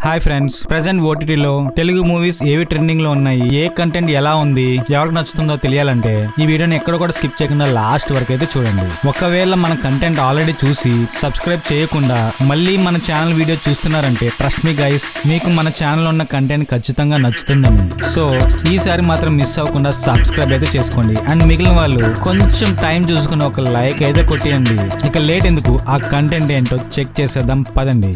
Hi friends, present ఓటీటీలో Telugu movies ఏవి trending లో ఉన్నాయి, ఏ కంటెంట్ ఎలా ఉంది, ఎవరికి నచ్చుతుందో తెలియాలంటే ఈ వీడియోని ఎక్కడ కూడా స్కిప్ చేయకుండా లాస్ట్ వరకు అయితే చూడండి. ఒకవేళ మన కంటెంట్ ఆల్రెడీ చూసి సబ్స్క్రైబ్ చేయకుండా మళ్ళీ మన ఛానల్ వీడియో చూస్తున్నారంటే ట్రస్ట్ మీ గైస్, మీకు మన ఛానల్ ఉన్న కంటెంట్ ఖచ్చితంగా నచ్చుతుందని. సో ఈసారి మాత్రం మిస్ అవ్వకుండా సబ్స్క్రైబ్ అయితే చేసుకోండి. అండ్ మిగిలిన వాళ్ళు కొంచెం టైం చూసుకుని ఒక లైక్ అయితే కొట్టేయండి. ఇక లేట్ ఎందుకు, ఆ కంటెంట్ ఏంటో చెక్ చేసేద్దాం పదండి.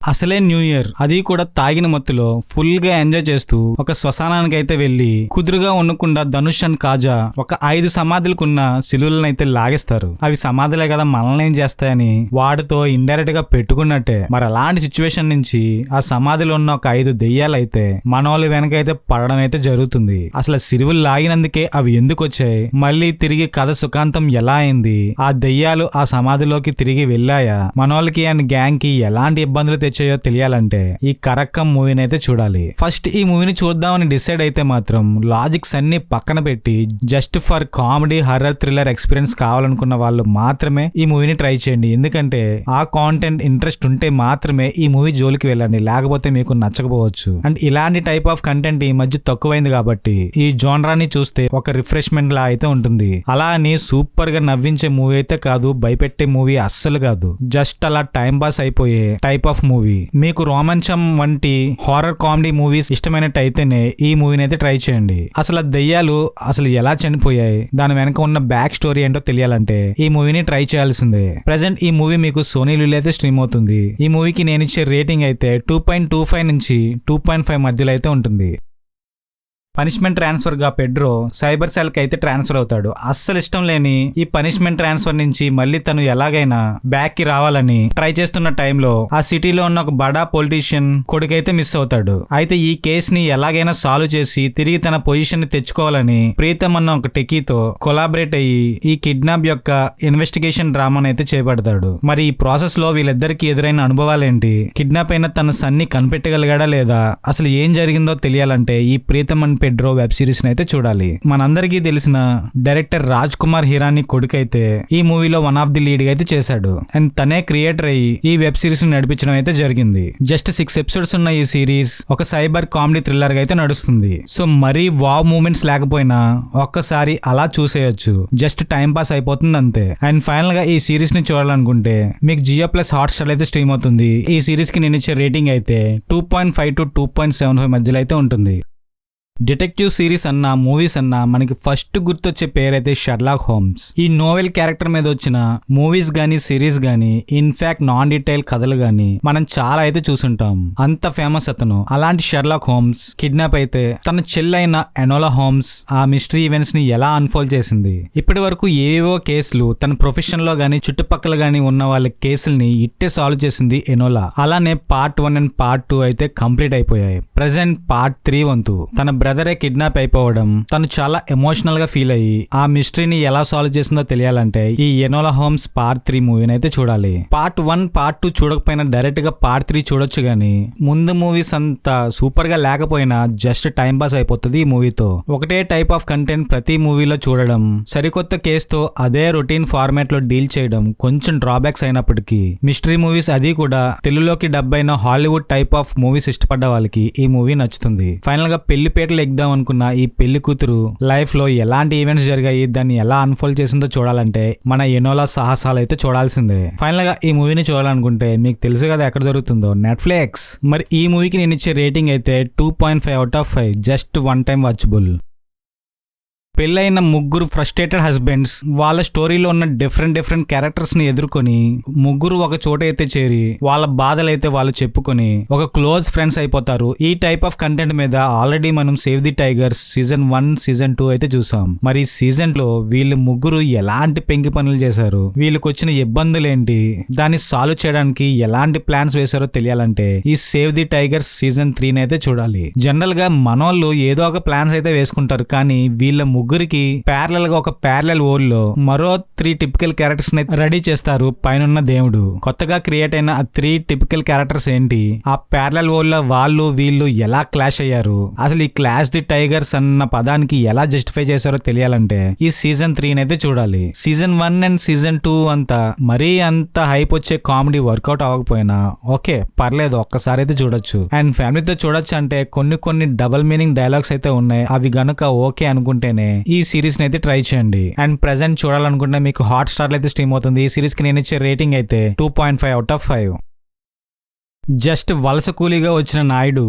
అసలే న్యూ ఇయర్, అది కూడా తాగిన మత్తులో ఫుల్ గా ఎంజాయ్ చేస్తూ ఒక శ్మశానానికి అయితే వెళ్లి కుదురుగా ఉండకుండా ధనుష్ అండ్ కాజా ఒక 5 సమాధులకున్న శిలువులను అయితే లాగేస్తారు. అవి సమాధులే కదా మనల్ని ఏం చేస్తాయని వాటితో ఇండైరెక్ట్ గా పెట్టుకున్నట్టే. మరి అలాంటి సిచ్యువేషన్ నుంచి ఆ సమాధిలో ఉన్న ఒక 5 దెయ్యాలు అయితే మనోళ్ళు వెనకైతే పడడం అయితే జరుగుతుంది. అసలు శిలువులు లాగినందుకే అవి ఎందుకు వచ్చాయి, మళ్ళీ తిరిగి కథ సుఖాంతం ఎలా అయింది, ఆ దెయ్యాలు ఆ సమాధిలోకి తిరిగి వెళ్ళాయా, మనోళ్ళకి అండ్ గ్యాంగ్ కి ఎలాంటి ఇబ్బందులు చేయో తెలియాలంటే ఈ కరక్కం మూవీని అయితే చూడాలి. ఫస్ట్ ఈ మూవీని చూద్దామని డిసైడ్ అయితే మాత్రం లాజిక్స్ అన్ని పక్కన పెట్టి just for comedy horror thriller experience కావాలనుకున్న వాళ్ళు మాత్రమే ఈ మూవీని ట్రై చేయండి. ఎందుకంటే ఆ కాంటెంట్ ఇంట్రెస్ట్ ఉంటే మాత్రమే ఈ మూవీ జోలికి వెళ్ళండి, లేకపోతే మీకు నచ్చకపోవచ్చు. అండ్ ఇలాంటి టైప్ ఆఫ్ కంటెంట్ ఈ మధ్య తక్కువైంది కాబట్టి ఈ జోనరాని చూస్తే ఒక రిఫ్రెష్మెంట్ లా అయితే ఉంటుంది. అలా అని సూపర్ గా నవ్వించే మూవీ అయితే కాదు, భయపెట్టే మూవీ అస్సలు కాదు. జస్ట్ అలా టైం పాస్ అయిపోయే టైప్ ఆఫ్ మూవీ. మీకు రోమాంచం వంటి హారర్ కామెడీ మూవీస్ ఇష్టమైనట్టయితేనే ఈ మూవీని అయితే ట్రై చేయండి. అసలు దెయ్యాలు అసలు ఎలా చనిపోయాయి, దాని వెనక ఉన్న బ్యాక్ స్టోరీ ఏంటో తెలియాలంటే ఈ మూవీని ట్రై చేయాల్సిందే. ప్రెసెంట్ ఈ మూవీ మీకు సోనీ లివ్ అయితే స్ట్రీమ్ అవుతుంది. ఈ మూవీకి నేను ఇచ్చే రేటింగ్ అయితే 2.25 నుంచి 2.5 మధ్యలో అయితే ఉంటుంది. పనిష్మెంట్ ట్రాన్స్ఫర్ గా పెడ్రో సైబర్ సెల్ కి అయితే ట్రాన్స్ఫర్ అవుతాడు. అస్సలు ఇష్టం లేని ఈ పనిష్మెంట్ ట్రాన్స్ఫర్ నుంచి మళ్ళీ తను ఎలాగైనా బ్యాక్ కి రావాలని ట్రై చేస్తున్న టైంలో ఆ సిటీలో ఉన్న ఒక బడా పొలిటీషియన్ కొడుకైతే మిస్ అవుతాడు. అయితే ఈ కేస్ ని ఎలాగైనా సాల్వ్ చేసి తిరిగి తన పొజిషన్ ని తెచ్చుకోవాలని ప్రీతం అన్న ఒక టెకీతో కొలాబరేట్ అయ్యి ఈ కిడ్నాప్ యొక్క ఇన్వెస్టిగేషన్ డ్రామాను అయితే చేపడతాడు. మరి ఈ ప్రాసెస్ లో వీళ్ళిద్దరికి ఎదురైన అనుభవాలేంటి, కిడ్నాప్ అయిన తన సన్ని కనిపెట్టగలిగాడా లేదా, అసలు ఏం జరిగిందో తెలియాలంటే ఈ Pritam and Pedro web series అయితే చూడాలి. మనందరికీ తెలిసిన డైరెక్టర్ రాజ్ కుమార్ హిరానీ కొడుకైతే ఈ మూవీలో వన్ ఆఫ్ ది లీడ్ గా అయితే చేశాడు. అండ్ తనే క్రియేటర్ అయ్యి ఈ వెబ్ సిరీస్ నడిపించడం అయితే జరిగింది. జస్ట్ 6 ఎపిసోడ్స్ ఉన్న ఈ సిరీస్ ఒక సైబర్ కామెడీ థ్రిల్లర్ గా అయితే నడుస్తుంది. సో మరీ వావ్ మూమెంట్స్ లేకపోయినా ఒక్కసారి అలా చూసేయొచ్చు, జస్ట్ టైం పాస్ అయిపోతుంది అంతే. అండ్ ఫైనల్ గా ఈ సిరీస్ ని చూడాలనుకుంటే మీకు జియో ప్లస్ హాట్స్టార్ అయితే స్ట్రీమ్ అవుతుంది. ఈ సిరీస్ కి నేను ఇచ్చే రేటింగ్ అయితే 2.5 to 2.75 మధ్యలో అయితే ఉంటుంది. డిటెక్టివ్ సిరీస్ అన్నా మూవీస్ అన్నా మనకి ఫస్ట్ గుర్తొచ్చే పేరైతే షెర్లాక్ హోమ్స్. ఈ నోవెల్ క్యారెక్టర్ మీద వచ్చిన మూవీస్ గానీ సిరీస్ గానీ ఇన్ఫాక్ట్ నాన్ డీటెయిల్ కథలు గానీ మనం చాలా అయితే చూసుంటాం. అంత ఫేమస్ అతను. అలాంటి షెర్లాక్ హోమ్స్ కిడ్నాప్ అయితే తన చెల్లైన ఎనోలా హోమ్స్ ఆ మిస్టరీ ఈవెంట్స్ ని ఎలా అన్ఫోల్డ్ చేసింది. ఇప్పటి వరకు ఏవేవో కేసులు తన ప్రొఫెషన్ లో గానీ చుట్టుపక్కల గానీ ఉన్న వాళ్ళ కేసుల్ని ఇట్టే సాల్వ్ చేసింది ఎనోలా. అలానే పార్ట్ 1 అండ్ పార్ట్ 2 అయితే కంప్లీట్ అయిపోయాయి. ప్రెసెంట్ పార్ట్ 3 వంతు తన బ్రదరే కిడ్నాప్ అయిపోవడం, తను చాలా ఎమోషనల్ గా ఫీల్ అయ్యి ఆ మిస్టరీని ఎలా సాల్వ్ చేసిందో తెలియాలంటే ఈ ఎనోలా హోమ్స్ పార్ట్ 3 మూవీని అయితే చూడాలి. పార్ట్ 1 పార్ట్ 2 చూడకపోయినా డైరెక్ట్ గా పార్ట్ 3 చూడొచ్చు గానీ ముందు మూవీస్ అంతా సూపర్ గా లేకపోయినా జస్ట్ టైం పాస్ అయిపోతుంది ఈ మూవీతో. ఒకటే టైప్ ఆఫ్ కంటెంట్ ప్రతి మూవీలో చూడడం, సరికొత్త కేసుతో అదే రొటీన్ ఫార్మాట్ లో డీల్ చేయడం కొంచెం డ్రాబ్యాక్స్ అయినప్పటికీ మిస్టరీ మూవీస్ అది కూడా తెలుగులోకి డబ్ అయిన హాలీవుడ్ టైప్ ఆఫ్ మూవీస్ ఇష్టపడ్డ వాళ్ళకి ఈ మూవీ నచ్చుతుంది. ఫైనల్ గా పెళ్లిపేటలు ఎగ్దాం అనుకున్న ఈ పెళ్లి కూతురు లైఫ్ లో ఎలాంటి ఈవెంట్స్ జరిగాయి, దాన్ని ఎలా అన్ఫోల్డ్ చేసిందో చూడాలంటే మన ఎనోలా సాహసాలు అయితే చూడాల్సిందే. ఫైనల్ గా ఈ మూవీని చూడాలనుకుంటే మీకు తెలుసు కదా ఎక్కడ దొరుకుతుందో, నెట్ఫ్లిక్స్. మరి ఈ మూవీకి నేను ఇచ్చే రేటింగ్ అయితే 2.5 out of 5, just 1 time watchable. పెళ్ళైన ముగ్గురు ఫ్రస్ట్రేటెడ్ హస్బెండ్స్ వాళ్ళ స్టోరీలో ఉన్న డిఫరెంట్ క్యారెక్టర్స్ ని ఎదుర్కొని ముగ్గురు ఒక చోట అయితే చేరి వాళ్ళ బాధలైతే వాళ్ళు చెప్పుకొని ఒక క్లోజ్ ఫ్రెండ్స్ అయిపోతారు. ఈ టైప్ ఆఫ్ కంటెంట్ మీద ఆల్రెడీ మనం save the tigers season 1 season 2 అయితే చూసాం. మరి సీజన్ లో వీళ్ళు ముగ్గురు ఎలాంటి పెంకి పనులు చేశారు, వీళ్ళకి వచ్చిన ఇబ్బందులు ఏంటి, దాన్ని సాల్వ్ చేయడానికి ఎలాంటి ప్లాన్స్ వేశారో తెలియాలంటే ఈ సేవ్ ది టైగర్స్ సీజన్ 3 అయితే చూడాలి. జనరల్ గా మనోళ్ళు ఏదో ఒక ప్లాన్స్ అయితే వేసుకుంటారు, కానీ వీళ్ళ ముగ్గురికి ప్యారలల్ గా ఒక ప్యారలల్ వరల్డ్ లో మరో 3 టిపికల్ క్యారెక్టర్స్ ని రెడీ చేస్తారు పైనున్న దేవుడు. కొత్తగా క్రియేట్ అయిన ఆ 3 టిపికల్ క్యారెక్టర్స్ ఏంటి, ఆ ప్యారలల్ వరల్డ్ లో వాళ్ళు వీళ్ళు ఎలా క్లాష్ అయ్యారు, అసలు ఈ క్లాష్ ది టైగర్స్ అన్న పదానికి ఎలా జస్టిఫై చేశారో తెలియాలంటే ఈ సీజన్ 3 అయితే చూడాలి. సీజన్ 1 అండ్ సీజన్ 2 అంతా మరీ అంత హైప్ వచ్చే కామెడీ వర్కౌట్ అవ్వకపోయినా ఓకే పర్లేదు, ఒక్కసారి అయితే చూడొచ్చు. అండ్ ఫ్యామిలీతో చూడొచ్చు అంటే కొన్ని డబుల్ మీనింగ్ డైలాగ్స్ అయితే ఉన్నాయి, అవి గనుక ఓకే అనుకుంటేనే ఈ సిరీస్ ని అయితే ట్రై చేయండి. అండ్ ప్రెసెంట్ చూడాలనుకుంటే మీకు హాట్ స్టార్ లో అయితే స్ట్రీమ్ అవుతుంది. ఈ సిరీస్ కి నేను ఇచ్చే రేటింగ్ అయితే 2.5/5. జస్ట్ వలస కూలీగా వచ్చిన నాయుడు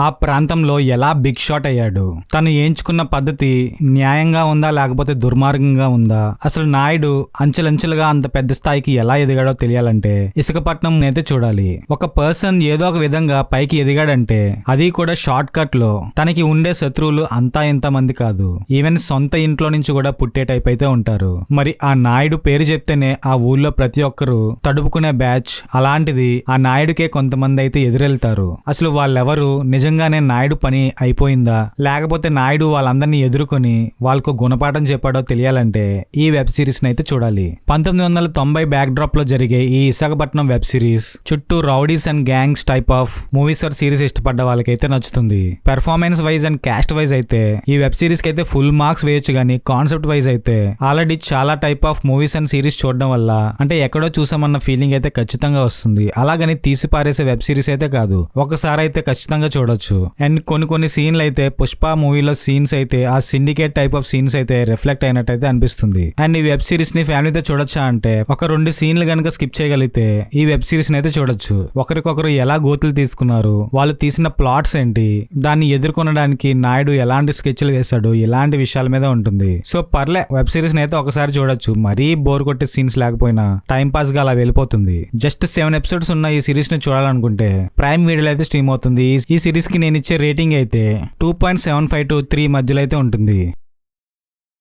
ఆ ప్రాంతంలో ఎలా బిగ్ షాట్ అయ్యాడు, తను ఎంచుకున్న పద్ధతి న్యాయంగా ఉందా లేకపోతే దుర్మార్గంగా ఉందా, అసలు నాయుడు అంచెలంచెలుగా అంత పెద్ద స్థాయికి ఎలా ఎదిగాడో తెలియాలంటే ఇసుకపట్నం అయితే చూడాలి. ఒక పర్సన్ ఏదో ఒక విధంగా పైకి ఎదిగాడంటే అది కూడా షార్ట్ కట్ లో తనకి ఉండే శత్రువులు అంతా ఇంత మంది కాదు, ఈవెన్ సొంత ఇంట్లో నుంచి కూడా పుట్టే టైప్ అయితే ఉంటారు. మరి ఆ నాయుడు పేరు చెప్తేనే ఆ ఊళ్ళో ప్రతి ఒక్కరు తడుపుకునే బ్యాచ్, అలాంటిది ఆ నాయుడుకే కొంతమంది అయితే ఎదురెళ్తారు. అసలు వాళ్ళెవరు, నిజంగానే నాయుడు పని అయిపోయిందా లేకపోతే నాయుడు వాళ్ళందరినీ ఎదుర్కొని వాళ్ళకు గుణపాఠం చెప్పాడో తెలియాలంటే ఈ వెబ్ సిరీస్ అయితే చూడాలి. 1990 బ్యాక్ డ్రాప్ లో జరిగే ఈ విశాఖపట్నం వెబ్ సిరీస్ చుట్టూ rowdies and gangs type of movies or series ఇష్టపడ్డ వాళ్ళకైతే నచ్చుతుంది. Performance wise and cast wise అయితే ఈ వెబ్ సిరీస్ కి అయితే ఫుల్ మార్క్స్ వేయొచ్చు, కానీ కాన్సెప్ట్ వైజ్ అయితే ఆల్రెడీ చాలా type of movies and series చూడడం వల్ల అంటే ఎక్కడో చూసామన్న ఫీలింగ్ అయితే ఖచ్చితంగా వస్తుంది. అలాగని తీసి పారేసే వెబ్ సిరీస్ అయితే కాదు, ఒకసారి అయితే ఖచ్చితంగా చూడొచ్చు. అండ్ కొన్ని సీన్లు అయితే పుష్ప మూవీలో సీన్స్ అయితే ఆ సిండికేట్ టైప్ ఆఫ్ సీన్స్ అయితే రిఫ్లెక్ట్ అయినట్టయితే అనిపిస్తుంది. అండ్ ఈ వెబ్ సిరీస్ ని ఫ్యామిలీతో చూడొచ్చా అంటే ఒక 2 సీన్లు గనక స్కిప్ చేయగలిగితే ఈ వెబ్ సిరీస్ ని అయితే చూడొచ్చు. ఒకరికొకరు ఎలా గోతులు తీసుకున్నారు, వాళ్ళు తీసిన ప్లాట్స్ ఏంటి, దాన్ని ఎదుర్కొనడానికి నాయుడు ఎలాంటి స్కెచ్లు వేశాడు, ఇలాంటి విషయాల మీద ఉంటుంది. సో పర్లే, వెబ్ సిరీస్ ని అయితే ఒకసారి చూడొచ్చు, మరీ బోర్ కొట్టే సీన్స్ లేకపోయినా టైం పాస్ గా అలా వెళ్ళిపోతుంది. జస్ట్ 7 ఎపిసోడ్స్ ఉన్న ఈ సిరీస్ ని చూడాలనుకుంటే ప్రైమ్ వీడియోలో అయితే స్ట్రీమ్ అవుతుంది. ఈ సిరీస్ కి నేను ఇచ్చే రేటింగ్ అయితే 2.75 to 3 మధ్యలో అయితే ఉంటుంది.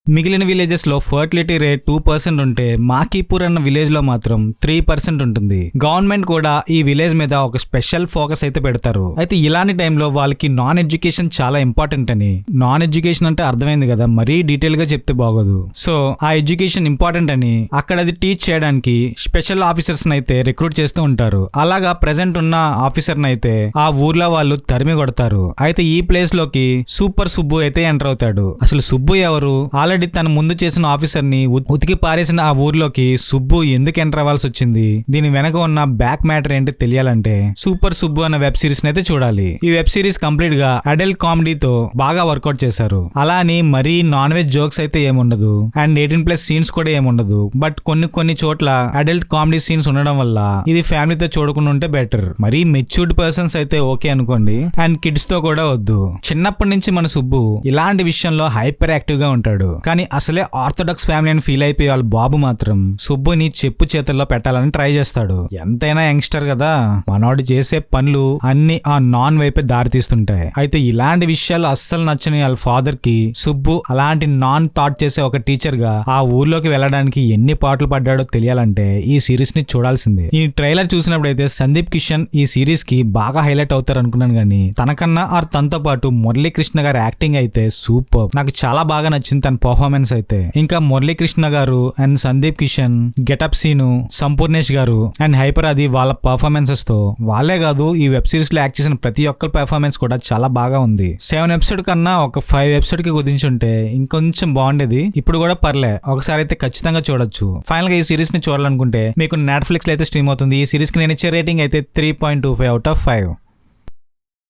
మిగిలిన విలేజెస్ లో ఫర్టిలిటీ రేట్ 2% ఉంటే మాకీపూర్ అన్న విలేజ్ లో మాత్రం 3% ఉంటుంది. గవర్నమెంట్ కూడా ఈ విలేజ్ మీద ఒక స్పెషల్ ఫోకస్ అయితే పెడతారు. అయితే ఇలాంటి టైంలో వాళ్ళకి నాన్ ఎడ్యుకేషన్ చాలా ఇంపార్టెంట్ అని, నాన్ ఎడ్యుకేషన్ అంటే అర్థమైంది కదా, మరీ డీటెయిల్ గా చెప్తే బాగోదు. సో ఆ ఎడ్యుకేషన్ ఇంపార్టెంట్ అని అక్కడ అది టీచ్ చేయడానికి స్పెషల్ ఆఫీసర్స్ అయితే రిక్రూట్ చేస్తూ ఉంటారు. అలాగా ప్రెసెంట్ ఉన్న ఆఫీసర్ అయితే ఆ ఊర్లో వాళ్ళు తరిమి కొడతారు. అయితే ఈ ప్లేస్ లోకి సూపర్ సుబ్బు అయితే ఎంటర్ అవుతాడు. అసలు సుబ్బు ఎవరు, ఆల్రెడీ తన ముందు చేసిన ఆఫీసర్ ని ఉతికి పారేసిన ఆ ఊర్లోకి సుబ్బు ఎందుకు ఎంటర్ అవ్వాల్సి వచ్చింది, దీని వెనక ఉన్న బ్యాక్ మ్యాటర్ ఏంటి తెలియాలంటే సూపర్ సుబ్బు అన్న వెబ్ సిరీస్ అయితే చూడాలి. ఈ వెబ్ సిరీస్ కంప్లీట్ గా అడల్ట్ కామెడీతో బాగా వర్కౌట్ చేశారు. అలా అని మరీ నాన్ వెజ్ జోక్స్ అయితే ఏముండదు అండ్ 18+ సీన్స్ కూడా ఏముండదు. బట్ కొన్ని చోట్ల అడల్ట్ కామెడీ సీన్స్ ఉండడం వల్ల ఇది ఫ్యామిలీతో చూడకుండా ఉంటే బెటర్. మరీ మెచ్యూర్డ్ పర్సన్స్ అయితే ఓకే అనుకోండి, అండ్ కిడ్స్ తో కూడా వద్దు. చిన్నప్పటి నుంచి మన సుబ్బు ఇలాంటి విషయంలో హైపర్ యాక్టివ్ గా ఉంటాడు, కానీ అసలే ఆర్థోడాక్స్ ఫ్యామిలీ అని ఫీల్ అయిపోయి వాళ్ళ బాబు మాత్రం సుబ్బుని చెప్పు చేతుల్లో పెట్టాలని ట్రై చేస్తాడు. ఎంతైనా యంగ్స్టర్ కదా, మనోడు చేసే పనులు అన్ని ఆ నాన్ వైపే దారి తీస్తుంటాయి. అయితే ఇలాంటి విషయాలు అస్సలు నచ్చని వాళ్ళ ఫాదర్ కి సుబ్బు అలాంటి నాన్ థాట్ చేసే ఒక టీచర్ గా ఆ ఊర్లోకి వెళ్ళడానికి ఎన్ని పాటలు పడ్డాడో తెలియాలంటే ఈ సిరీస్ ని చూడాల్సిందే. ఈ ట్రైలర్ చూసినప్పుడు అయితే సందీప్ కిషన్ ఈ సిరీస్ కి బాగా హైలైట్ అవుతారు అనుకున్నాను, కానీ తనకన్నా ఆర్ తనతో పాటు మురళీకృష్ణ గారి యాక్టింగ్ అయితే సూపర్, నాకు చాలా బాగా నచ్చింది తన పర్ఫార్మెన్స్ అయితే. ఇంకా Muralikrishna garu and Sandeep Kishan, getup Seenu, Sampoornesh garu and hyper అది వాళ్ళ పర్ఫార్మెన్సెస్ తో, వాళ్ళే కాదు ఈ వెబ్ సిరీస్ లో యాక్ట్ చేసిన ప్రతి ఒక్కరి పర్ఫార్మెన్స్ కూడా చాలా బాగా ఉంది. 7 ఎపిసోడ్ కన్నా ఒక 5 ఎపిసోడ్ కి కుదించుంటే ఇంకొంచెం బాగుండేది. ఇప్పుడు కూడా పర్లే, ఒకసారి అయితే ఖచ్చితంగా చూడొచ్చు. ఫైనల్ గా ఈ సిరీస్ ని చూడాలనుకుంటే మీకు నెట్ఫ్లిక్స్ లో అయితే స్ట్రీమ్ అవుతుంది. ఈ సిరీస్ కి నేను ఇచ్చే రేటింగ్ అయితే 3.25/5.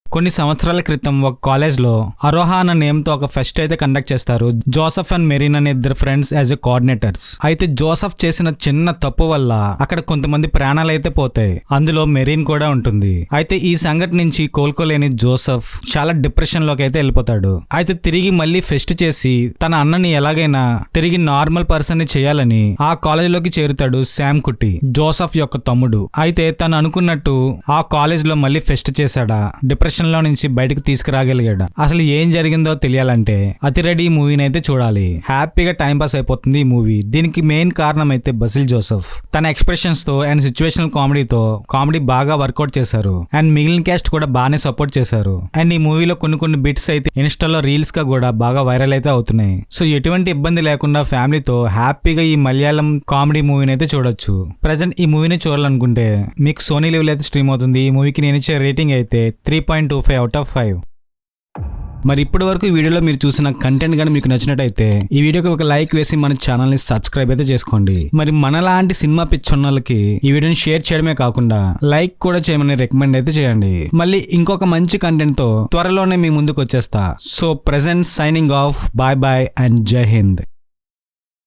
కొన్ని సంవత్సరాల క్రితం ఒక కాలేజ్ లో అరోహా అన్న నేమ్ తో ఒక ఫెస్ట్ అయితే కండక్ట్ చేస్తారు. జోసెఫ్ అండ్ మెరీన్ అనే ఇద్దరు ఫ్రెండ్స్ యాజ్ ఎ కోఆర్డినేటర్స్. అయితే జోసెఫ్ చేసిన చిన్న తప్పు వల్ల అక్కడ కొంతమంది ప్రాణాలు అయితే పోతాయి, అందులో మెరీన్ కూడా ఉంటుంది. అయితే ఈ సంఘటన నుంచి కోలుకోలేని జోసెఫ్ చాలా డిప్రెషన్ లోకి అయితే వెళ్ళిపోతాడు. అయితే తిరిగి మళ్ళీ ఫెస్ట్ చేసి తన అన్నని ఎలాగైనా తిరిగి నార్మల్ పర్సన్ ని చేయాలని ఆ కాలేజ్ లోకి చేరుతాడు శామ్ కుట్టి, జోసెఫ్ యొక్క తమ్ముడు. అయితే తను అనుకున్నట్టు ఆ కాలేజ్ లో మళ్ళీ ఫెస్ట్ చేశాడా, డిప్రెషన్ డిప్రెషన్ లో నుంచి బయటకు తీసుకురాగలిగాడు. అసలు ఏం జరిగిందో తెలియాలంటే అతిరెడ్డి మూవీని అయితే చూడాలి. హ్యాపీగా టైం పాస్ అయిపోతుంది ఈ మూవీ. దీనికి మెయిన్ కారణం అయితే బసిల్ జోసెఫ్. తన ఎక్స్ప్రెషన్స్ తో అండ్ సిచ్యువేషనల్ కామెడీతో కామెడీ బాగా వర్కౌట్ చేశారు. అండ్ మిగిలిన క్యాస్ట్ కూడా బాగానే సపోర్ట్ చేశారు. అండ్ ఈ మూవీలో కొన్ని బిట్స్ అయితే ఇన్స్టాలో రీల్స్ గా కూడా బాగా వైరల్ అయితే అవుతున్నాయి. సో ఎటువంటి ఇబ్బంది లేకుండా ఫ్యామిలీతో హ్యాపీగా ఈ మలయాళం కామెడీ మూవీని అయితే చూడొచ్చు. ప్రెజెంట్ ఈ మూవీని చూడాలనుకుంటే మీకు సోనీ లీవ్ అయితే స్ట్రీమ్ అవుతుంది. ఈ మూవీకి నేను ఇచ్చే రేటింగ్ అయితే 3.25/5. మరి ఇప్పటి వరకు ఈ వీడియోలో మీరు చూసిన కంటెంట్ కానీ మీకు నచ్చినట్టయితే ఈ వీడియోకి ఒక లైక్ వేసి మన ఛానల్ ని సబ్స్క్రైబ్ అయితే చేసుకోండి. మరి మనలాంటి సినిమా పిచ్చోళ్ళకి ఈ వీడియోని షేర్ చేయడమే కాకుండా లైక్ కూడా చేయమని రికమెండ్ అయితే చేయండి. మళ్ళీ ఇంకొక మంచి కంటెంట్ తో త్వరలోనే మీ ముందుకు వచ్చేస్తా. So present signing off. Bye bye and Jai Hind.